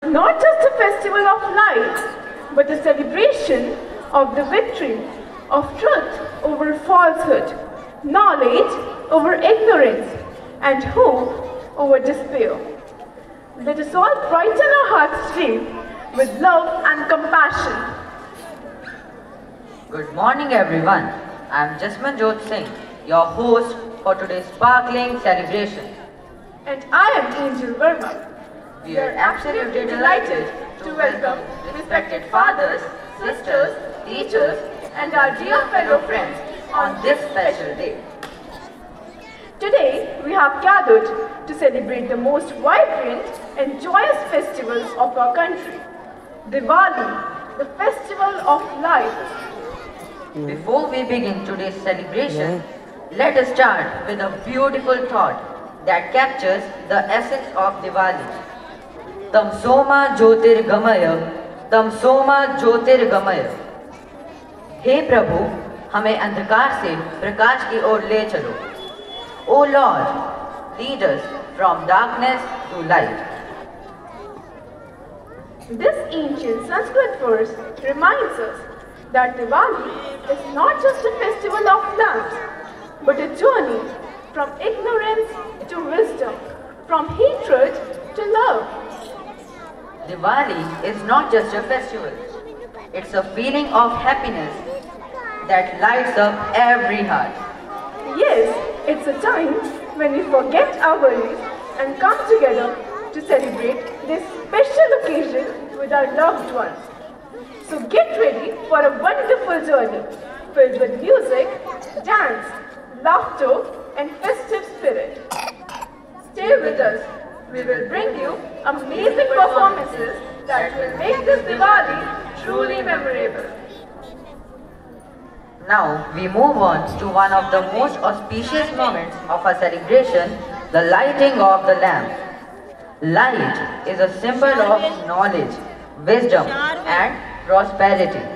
Not just a festival of lights, but a celebration of the victory of truth over falsehood, knowledge over ignorance, and hope over despair. Let us all brighten our hearts today with love and compassion. Good morning everyone. I am Jasmanjot Singh, your host for today's sparkling celebration. And I am Angel Verma. We are absolutely delighted to welcome respected fathers, sisters, teachers, and our dear fellow friends on this special day. Today, we have gathered to celebrate the most vibrant and joyous festivals of our country, Diwali, the festival of lights. Before we begin today's celebration, let us start with a beautiful thought that captures the essence of Diwali. Tamsoma Jyotirgamaya, Tamsoma Jyotirgamaya. हे प्रभु, हमें अंधकार से प्रकाश की ओर ले चलो. O Lord, lead us from darkness to light. This ancient Sanskrit verse reminds us that Diwali is not just a festival of lamps, but a journey from ignorance to wisdom, from hatred to love. Diwali is not just a festival, it's a feeling of happiness that lights up every heart. Yes, it's a time when we forget our worries and come together to celebrate this special occasion with our loved ones. So get ready for a wonderful journey filled with music, dance, laughter, and festive spirit. Stay with us. We will bring you amazing performances that will make this Diwali truly memorable. Now we move on to one of the most auspicious moments of our celebration, the lighting of the lamp. Light is a symbol of knowledge, wisdom, and prosperity.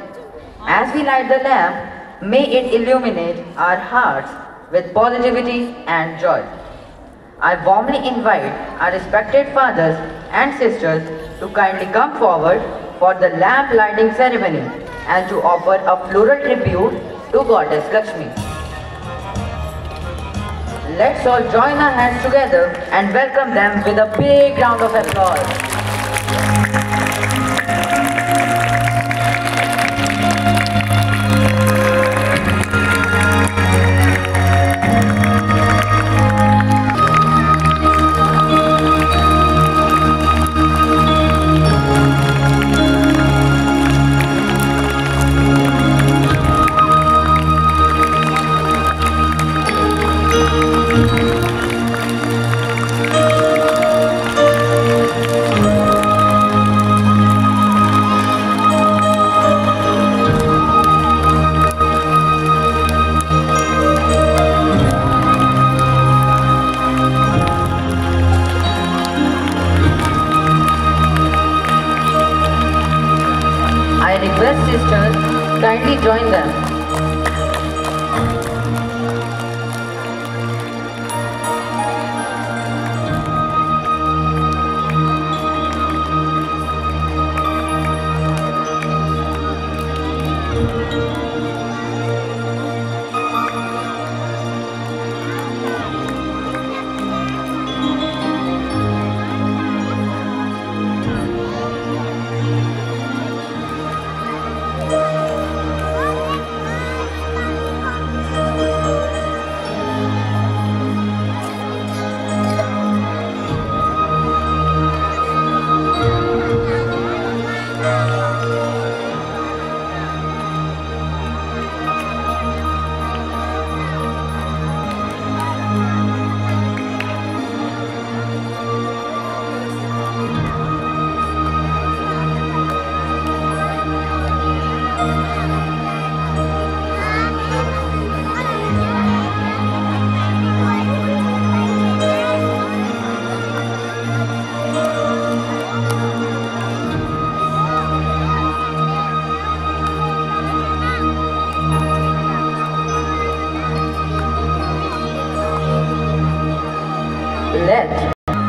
As we light the lamp, may it illuminate our hearts with positivity and joy. I warmly invite our respected fathers and sisters to kindly come forward for the lamp lighting ceremony and to offer a floral tribute to Goddess Lakshmi. Let's all join our hands together and welcome them with a big round of applause. Sisters, kindly join them.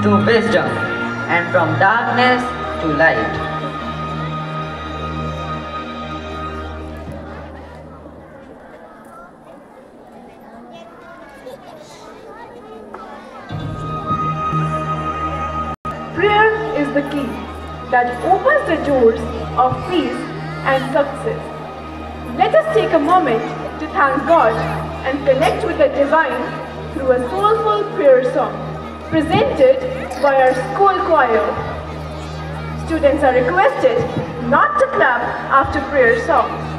To wisdom, and from darkness to light. Prayer is the key that opens the doors of peace and success. Let us take a moment to thank God and connect with the divine through a soulful prayer song presented by our school choir. Students are requested not to clap after prayer songs.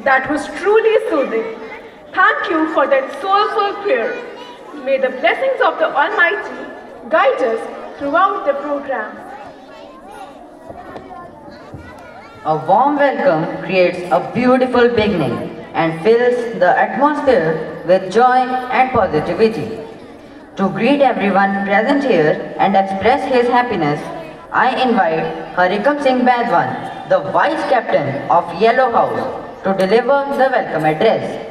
That was truly soothing. Thank you for that soulful prayer. May the blessings of the Almighty guide us throughout the program. A warm welcome creates a beautiful beginning and fills the atmosphere with joy and positivity. To greet everyone present here and express his happiness, I invite Harikam Singh Baidwan, the Vice Captain of Yellow House, to deliver the welcome address.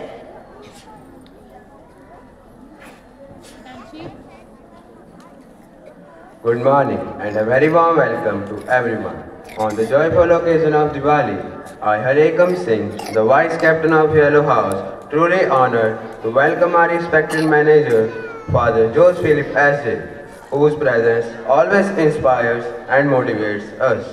Good morning and a very warm welcome to everyone. On the joyful occasion of Diwali, I, Harikam Singh, the Vice Captain of Yellow House, truly honored to welcome our respected manager, Father Jose Philip S.J., whose presence always inspires and motivates us.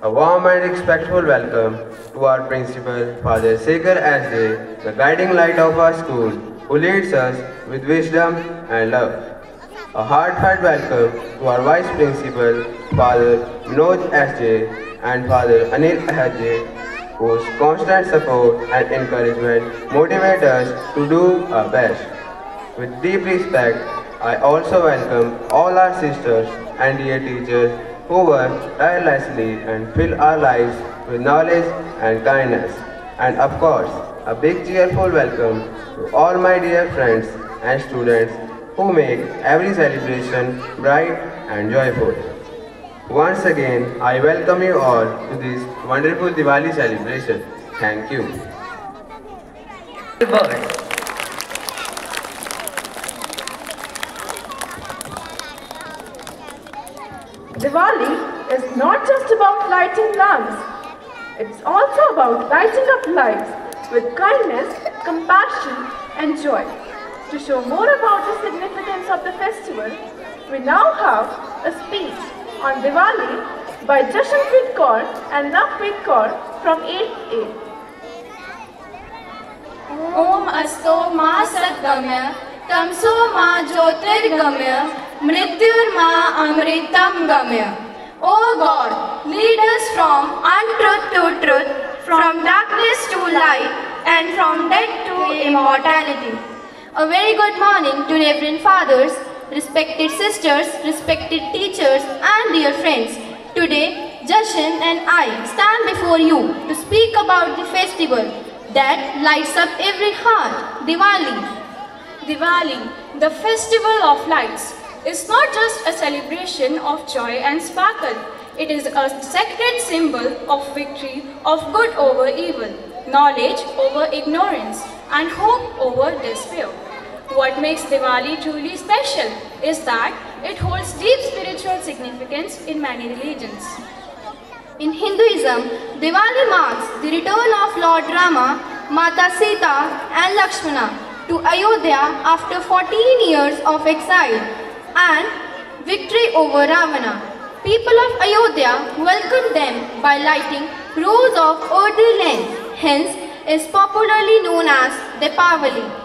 A warm and respectful welcome to our principal, Father Sekhar S.J., the guiding light of our school, who leads us with wisdom and love. A heartfelt welcome to our Vice Principal, Father Manoj S.J. and Father Anil S.J., whose constant support and encouragement motivate us to do our best. With deep respect, I also welcome all our sisters and dear teachers who work tirelessly and fill our lives with knowledge and kindness. And of course, a big cheerful welcome to all my dear friends and students who make every celebration bright and joyful. Once again, I welcome you all to this wonderful Diwali celebration. Thank you. Diwali is not just about lighting lamps. It's also about lighting up lives with kindness, compassion and joy. To show more about the significance of the festival, we now have a speech on Diwali by Jashanpreet Kaur and Navpreet Kaur from 8th A. Om Asto Ma Satgamya, Tamso Ma Jyotirgamya, Mrityur Ma Amritam Gamya. O God, lead us from untruth to truth, from darkness to light, and from death to immortality. A very good morning to Reverend Fathers, respected sisters, respected teachers, and dear friends. Today, Jashan and I stand before you to speak about the festival that lights up every heart, Diwali. Diwali, the festival of lights, is not just a celebration of joy and sparkle. It is a sacred symbol of victory of good over evil, knowledge over ignorance, and hope over despair. What makes Diwali truly special is that it holds deep spiritual significance in many religions. In Hinduism, Diwali marks the return of Lord Rama, Mata Sita and Lakshmana to Ayodhya after 14 years of exile and victory over Ravana. People of Ayodhya welcome them by lighting rows of earthy lamps, hence is popularly known as Deepavali.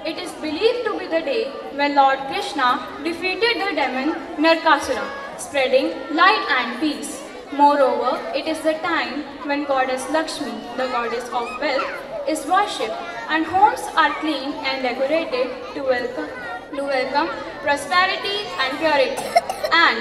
It is believed to be the day when Lord Krishna defeated the demon Narkasura, spreading light and peace. Moreover, it is the time when Goddess Lakshmi, the goddess of wealth, is worshipped and homes are cleaned and decorated to welcome prosperity and purity. And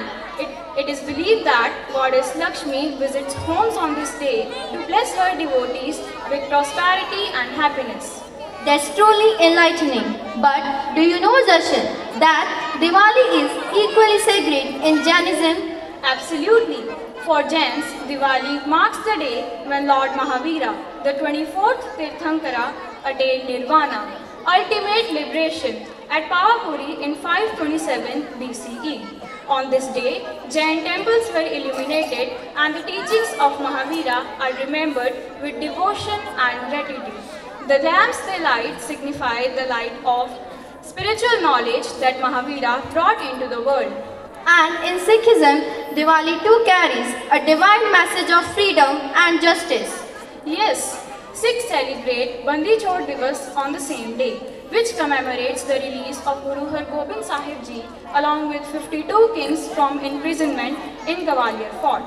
it is believed that Goddess Lakshmi visits homes on this day to bless her devotees with prosperity and happiness. That's truly enlightening. But do you know, Jashan, that Diwali is equally sacred in Jainism? Absolutely. For Jains, Diwali marks the day when Lord Mahavira, the 24th Tirthankara, attained Nirvana, ultimate liberation, at Pavapuri in 527 BCE. On this day, Jain temples were illuminated and the teachings of Mahavira are remembered with devotion and gratitude. The lamps they light signify the light of spiritual knowledge that Mahavira brought into the world. And in Sikhism, Diwali too carries a divine message of freedom and justice. Yes, Sikhs celebrate Bandi Chhor Divas on the same day, which commemorates the release of Guru Har Gobind Sahib Ji along with 52 kings from imprisonment in Gwalior Fort.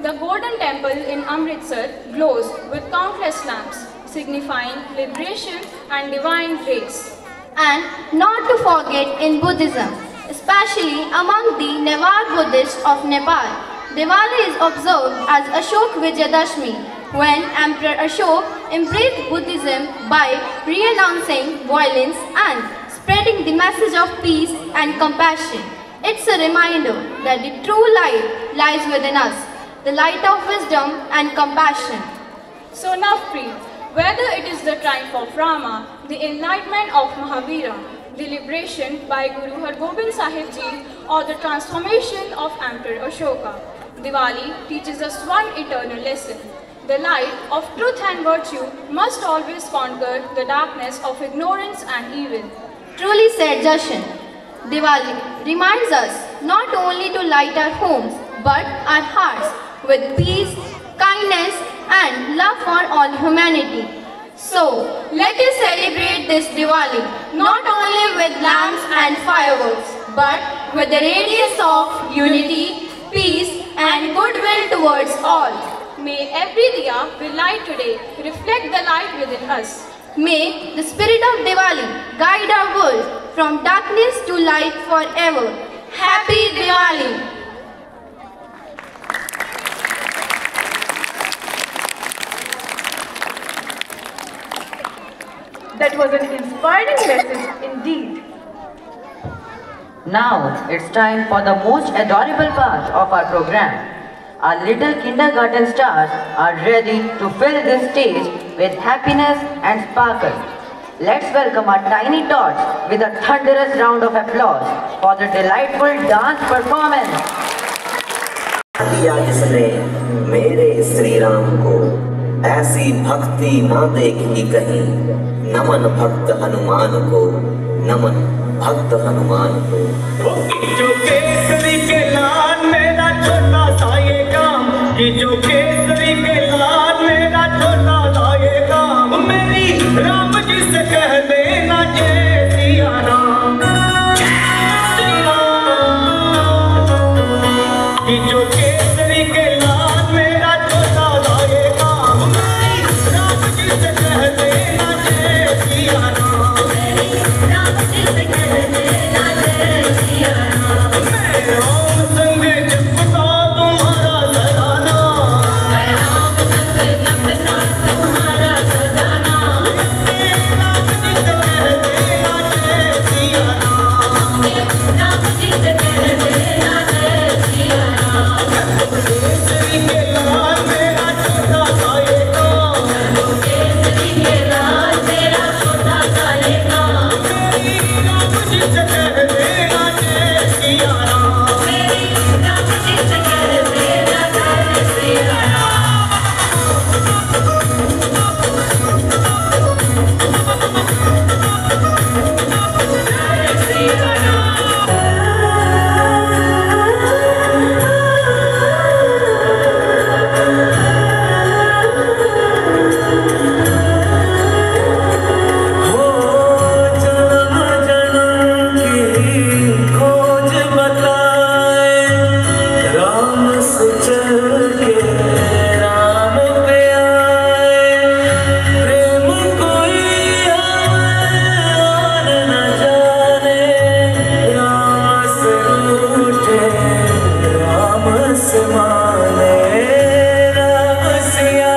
The Golden Temple in Amritsar glows with countless lamps, signifying liberation and divine grace. And not to forget in Buddhism, especially among the Newar Buddhists of Nepal, Diwali is observed as Ashok Vijayadashmi, when Emperor Ashok embraced Buddhism by renouncing violence and spreading the message of peace and compassion. It's a reminder that the true light lies within us, the light of wisdom and compassion. So Navpreet, whether it is the triumph of Rama, the enlightenment of Mahavira, the liberation by Guru Hargobind Sahib Ji, or the transformation of Emperor Ashoka, Diwali teaches us one eternal lesson. The light of truth and virtue must always conquer the darkness of ignorance and evil. Truly said Jashan. Diwali reminds us not only to light our homes but our hearts with peace, kindness and love for all humanity. So, let us celebrate this Diwali not only with lamps and fireworks but with the radiance of unity, peace and goodwill towards all. May every diya we light today reflect the light within us. May the spirit of Diwali guide our world from darkness to light forever. Happy Diwali! That was an inspiring message indeed. Now it's time for the most adorable part of our program. Our little kindergarten stars are ready to fill this stage with happiness and sparkle. Let's welcome our tiny tots with a thunderous round of applause for the delightful dance performance. दिया जिसने मेरे श्री राम को ऐसी भक्ति ना देखी कहीं नमन भक्त हनुमान को नमन भक्त हनुमान को जो केसरी के लाल मेरा छोटा सा ये काम कि जो केसरी के लाल मेरा छोटा सा ये काम मेरी राम जी से कह देना जय सिया राम श्री राम कि जो केसरी के लाल मेरा छोटा सा ये काम मेरी राम जी से कह देना जय सिया राम राम जी से कह देना जय सिया राम राम संग जपता तुम्हारा सदा नाम राम संग जपता तुम्हारा सदा नाम राम जी से कह देना जय सिया राम राम जी से कह देना जय सिया राम केसरी के लाल मेरा छोटा सा ये काम केसरी के लाल मेरा छोटा सा ये काम मेरी राम जी से कह देना जय सिया राम मेरी राम जी से कह देना जय सिया राम जय सिया राम हो जन्म जन्म की खोज बताए राम से चल के राम पे आए प्रेम कोई और न जाने राम से रूठे राम से माने राम सिया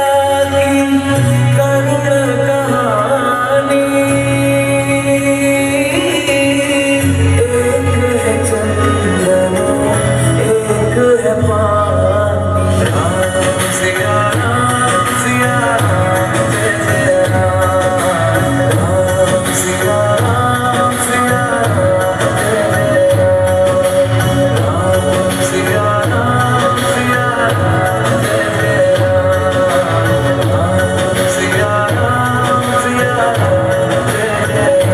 की करुण कहानी एक है चंदन एक है पानी राम सिया राम जय जय राम राम सिया राम जय जय राम राम सिया राम जय जय राम राम सिया राम जय जय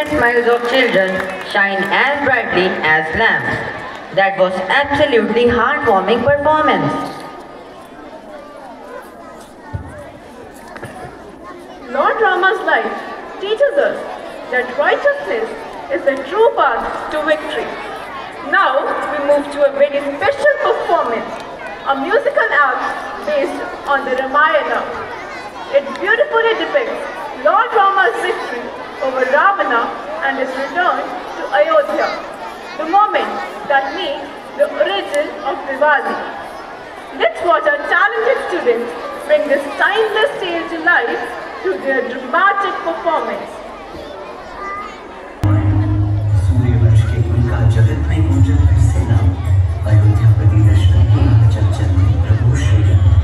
Smiles of children shine as brightly as lamps. That was absolutely heartwarming performance. Lord Rama's life teaches us that righteousness is the true path to victory. Now we move to a very special performance a musical act based on the Ramayana. It beautifully depicts Lord Rama's victory over Ravana and his return to Ayodhya, the moment that makes the origin of Diwali. Let's watch our talented students bring this timeless tale to life through their dramatic performance. Suryavansh के उनका जगत में पूजन फिर नाम अयोध्यापति दशरथ के चंचल प्रभु श्री राम।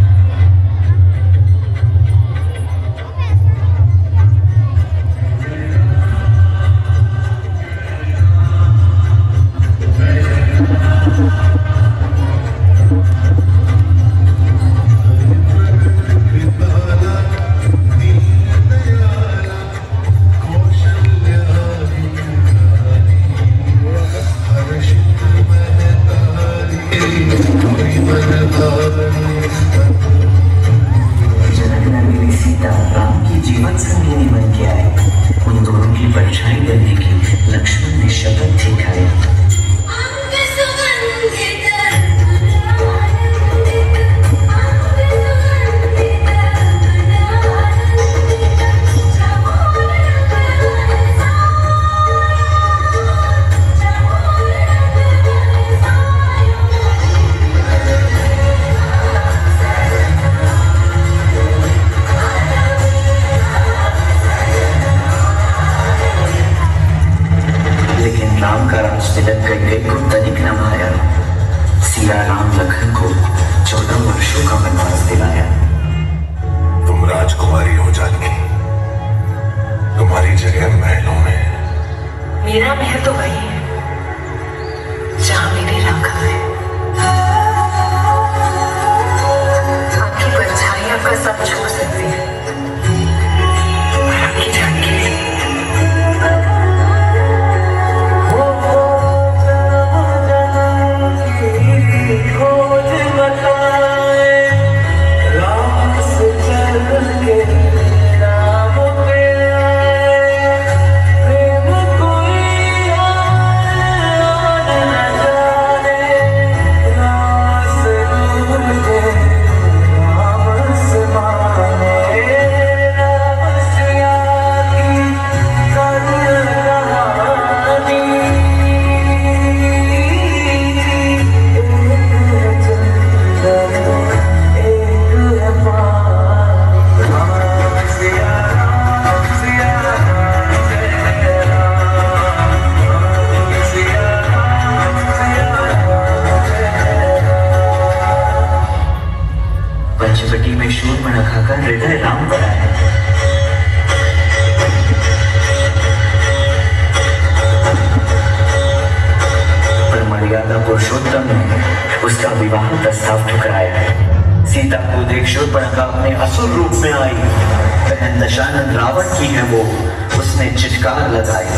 मेरा महल तो वही है जहाँ मेरी राखा है। आपकी परछाई आपका सब छू सकती है, आपकी झांकी में शूर्पणखा खाकर हृदय राम बना है। पर मर्यादा पुरुषोत्तम ने उसका विवाह प्रस्ताव ठुकराया है। सीता को देख शूर्पणखा अपने असुर रूप में आई। बहन दशानन रावण की है वो, उसने चित्कार लगाई।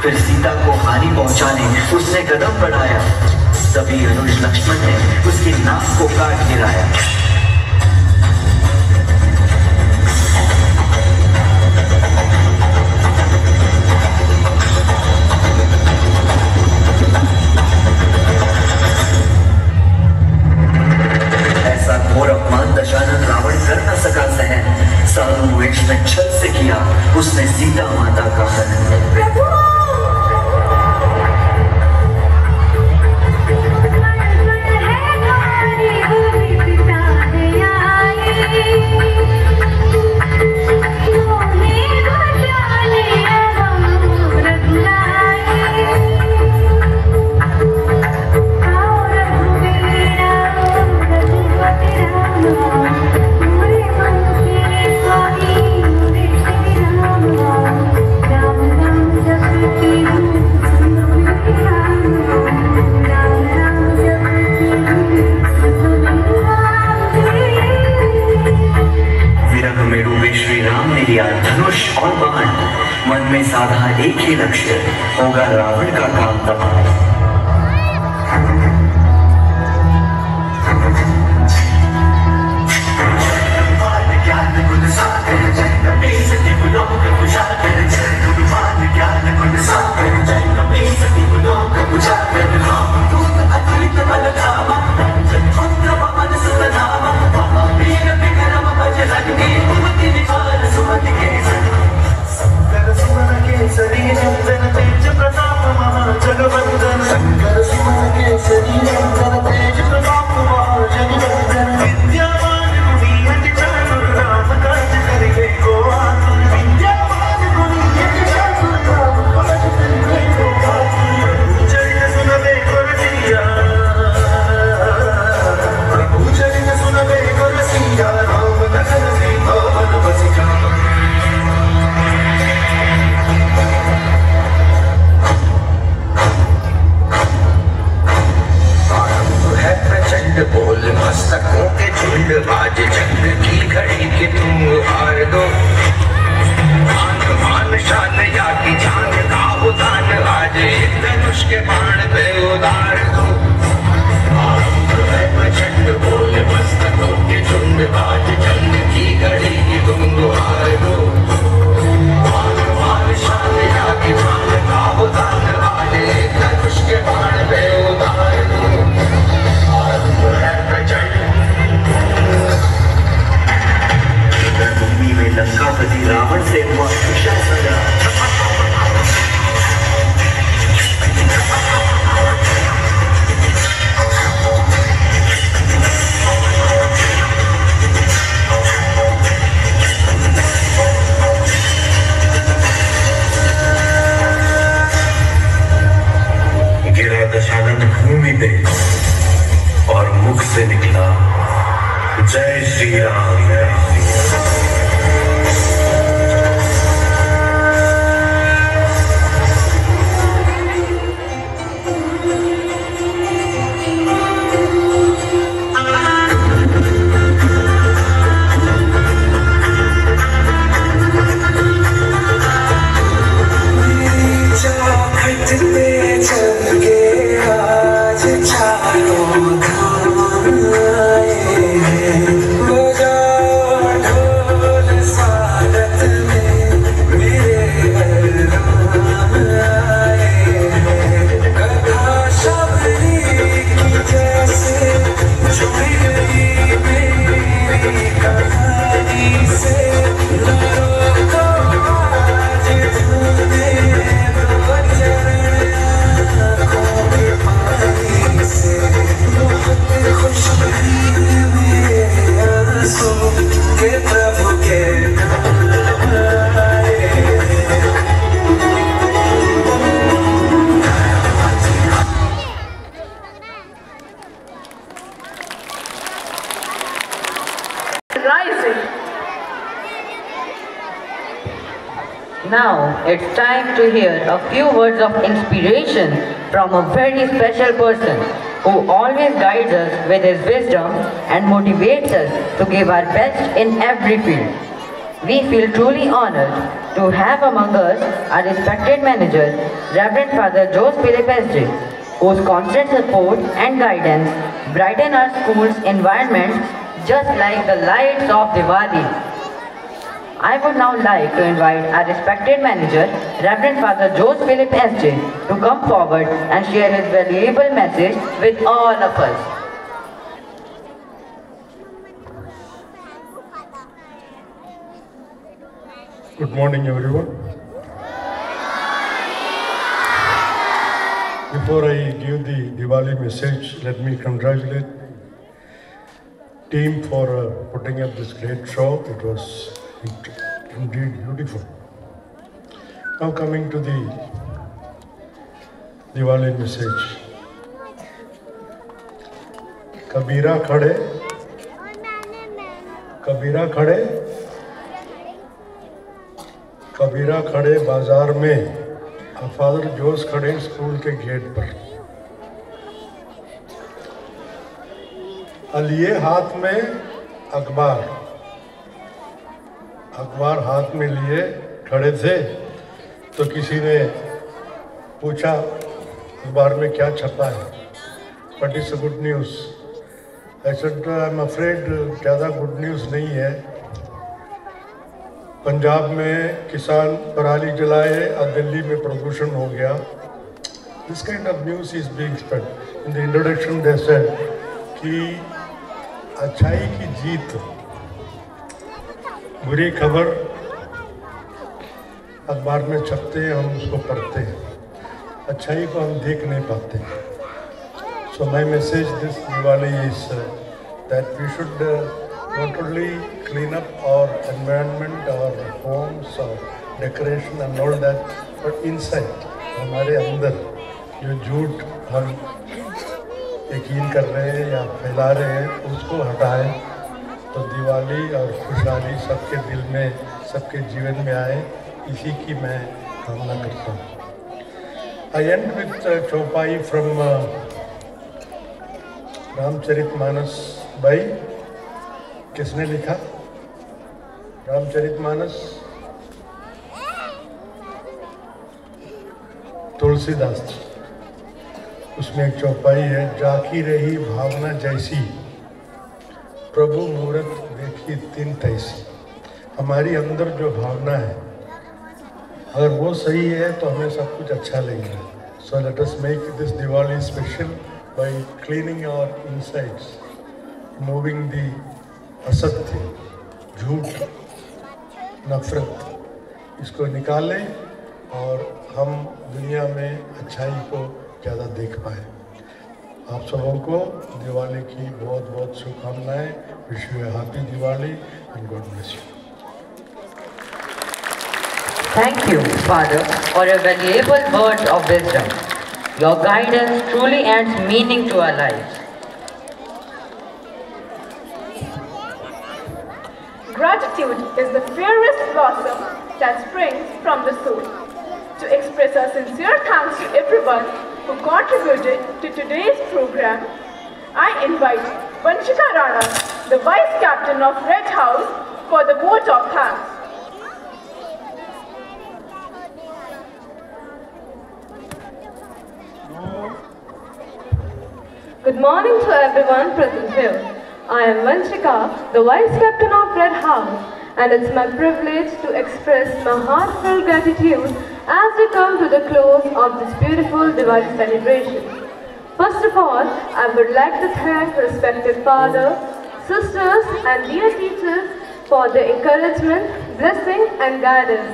फिर सीता को हानि पहुंचाने उसने कदम बढ़ाया। तभी अनुज लक्ष्मण ने उसकी नाक को काट गिराया। ऐसा घोर अपमान दशानन रावण कर न सका सहन। साधु वेश में छल से किया उसने सीता माता का हनन। धनुष और बाण मन में साधा एक ही लक्ष्य, होगा रावण का काम तमाम। Now it's time to hear a few words of inspiration from a very special person who always guides us with his wisdom and motivates us to give our best in every field. We feel truly honored to have among us our respected manager, Reverend Father Jose Philip SJ, whose constant support and guidance brighten our school's environment just like the lights of Diwali. I would now like to invite our respected manager, Reverend Father Jose Philip SJ, to come forward and share his valuable message with all of us. Good morning, everyone. Before I give the Diwali message, let me congratulate team for putting up this great show. It was indeed beautiful. Now coming to the Diwali message. कबीरा खड़े बाजार में, father जोस खड़े school के gate पर। लिए हाथ में अखबार हाथ में लिए खड़े थे तो किसी ने पूछा अखबार में क्या छपा है, what is good news. I said I am afraid ज़्यादा गुड न्यूज़ नहीं है। पंजाब में किसान पराली जलाए और दिल्ली में प्रदूषण हो गया। This kind of news is being spread. In the introduction they said कि अच्छाई की जीत, बुरी खबर अखबार में छपते हैं, हम उसको पढ़ते हैं, अच्छाई को हम देख नहीं पाते। So my message this Diwali is that we should not only clean up our environment, our homes, our decoration and all that, but inside, हमारे अंदर जो झूठ हम यकीन कर रहे हैं या फैला रहे हैं, उसको हटाएं तो दिवाली और खुशहाली सबके दिल में, सबके जीवन में आए, इसी की मैं कामना करता हूँ। I end with चौपाई from रामचरितमानस भाई। किसने लिखा रामचरितमानस? तुलसीदास जी। उसमें एक चौपाई है, जाकी रही भावना जैसी, प्रभु मूरत देखी तिन तैसी। हमारी अंदर जो भावना है, अगर वो सही है तो हमें सब कुछ अच्छा लगेगा। So let us make this Diwali special by cleaning our insides, moving the असत्य, झूठ, नफरत, इसको निकालें और हम दुनिया में अच्छाई को ज़्यादा देख पाएँ। आप सबों को दिवाली की बहुत बहुत शुभकामनाएं। Wish you happy Diwali and God bless you. Thank you, Father, for your valuable words of wisdom. Your guidance truly adds meaning to our lives. Gratitude is the fairest blossom that springs from the soul. To express our sincere thanks to everyone who contributed to today's program, I invite Vanshika Rana, the Vice Captain of Red House, for the vote of thanks. Good morning to everyone present here. I am Vanshika, the Vice Captain of Red House, and it's my privilege to express my heartfelt gratitude as we come to the close of this beautiful Diwali celebration. First of all, I would like to thank respected father, sisters and dear teachers for their encouragement, blessing and guidance.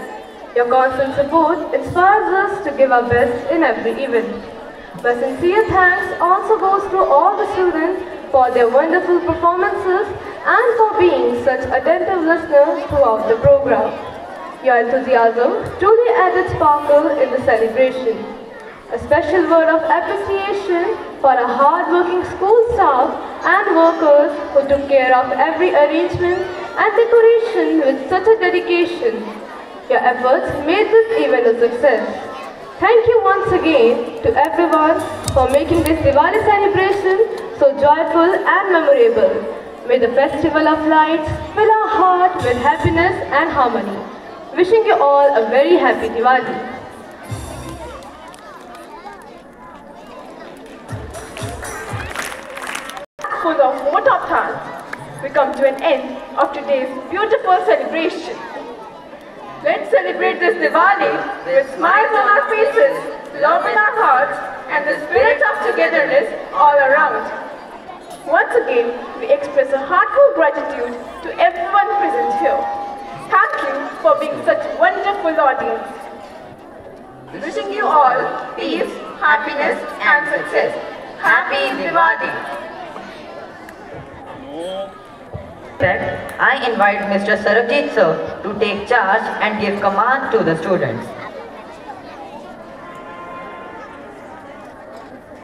Your constant support inspires us to give our best in every event. My sincere thanks also goes to all the students for their wonderful performances and for being such attentive listeners throughout the program. Your enthusiasm truly added sparkle in the celebration. A special word of appreciation for our hard-working school staff and workers who took care of every arrangement and decoration with such a dedication. Your efforts made this event a success. Thank you once again to everyone for making this Diwali celebration so joyful and memorable. May the festival of lights fill our heart with happiness and harmony. Wishing you all a very happy Diwali. Full of vote of thanks, we come to an end of today's beautiful celebration. Let's celebrate this Diwali with smiles on our faces, love in our hearts, and the spirit of togetherness all around. Once again, we express a heartfelt gratitude to everyone present here. Thank you for being such a wonderful audience. Wishing you all peace, happiness, and success. Happy Diwali! I invite Mr. Sarabjit sir to take charge and give command to the students.